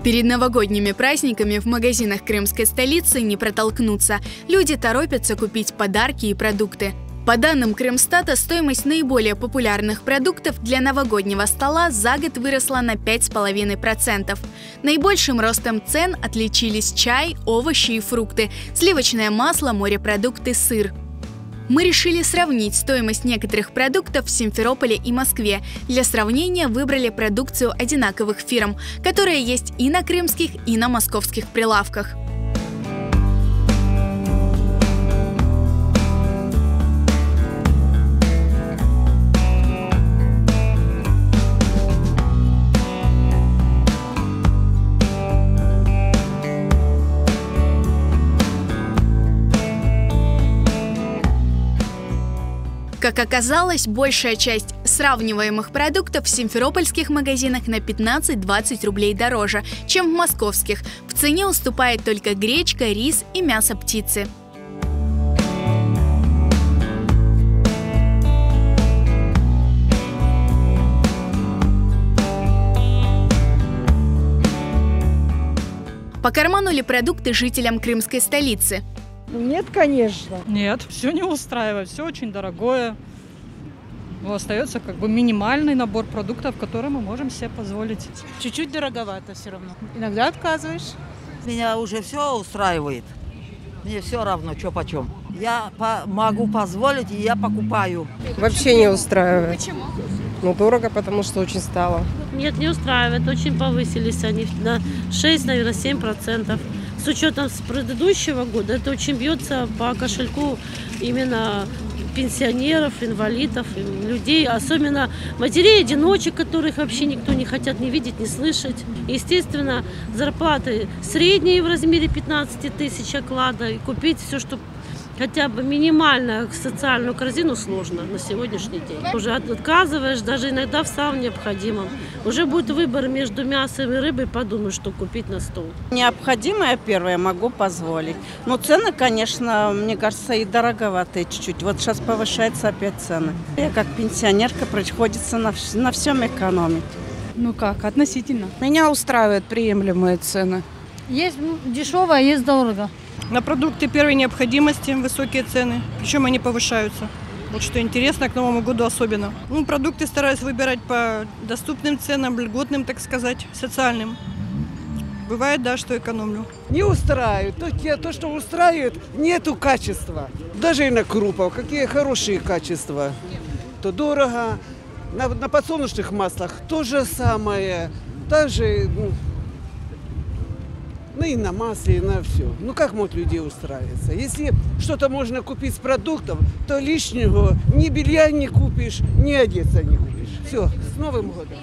Перед новогодними праздниками в магазинах крымской столицы не протолкнуться. Люди торопятся купить подарки и продукты. По данным Крымстата, стоимость наиболее популярных продуктов для новогоднего стола за год выросла на 5,5%. Наибольшим ростом цен отличились чай, овощи и фрукты, сливочное масло, морепродукты, сыр. Мы решили сравнить стоимость некоторых продуктов в Симферополе и Москве. Для сравнения выбрали продукцию одинаковых фирм, которая есть и на крымских, и на московских прилавках. Как оказалось, большая часть сравниваемых продуктов в симферопольских магазинах на 15-20 рублей дороже, чем в московских. В цене уступает только гречка, рис и мясо птицы. По карману ли продукты жителям крымской столицы? Нет, конечно. Нет, все не устраивает, все очень дорогое. Остается минимальный набор продуктов, которые мы можем себе позволить. Чуть-чуть дороговато все равно. Иногда отказываешь. Меня уже все устраивает. Мне все равно, что почем. Я могу позволить, и я покупаю. Вообще не устраивает. Почему? Дорого, потому что очень стало. Нет, не устраивает. Очень повысились они на 6, наверное, 7%. С учетом с предыдущего года это очень бьется по кошельку именно пенсионеров, инвалидов, людей, особенно матерей-одиночек, которых вообще никто не хотят ни видеть, ни слышать. Естественно, зарплаты средние в размере 15 тысяч оклада. И купить все, что хотя бы минимально социальную корзину сложно на сегодняшний день. Уже отказываешь, даже иногда в самом необходимом. Уже будет выбор между мясом и рыбой, подумай, что купить на стол. Необходимое первое могу позволить. Но цены, конечно, мне кажется, и дороговатые чуть-чуть. Вот сейчас повышаются опять цены. Я как пенсионерка приходится на всем экономить. Относительно. Меня устраивают приемлемые цены. Есть дешево, а есть дорого. На продукты первой необходимости высокие цены, причем они повышаются. Вот что интересно, к Новому году особенно. Продукты стараюсь выбирать по доступным ценам, льготным, так сказать, социальным. Бывает, да, что экономлю. Не устраивает. То, что устраивает, нету качества. Даже и на крупах. Какие хорошие качества. То дорого. На подсолнечных маслах то же самое. Также, и на масле, и на все. Как могут люди устраиваться? Если что-то можно купить с продуктов, то лишнего ни белья не купишь, ни одеться не купишь. Все, с Новым годом!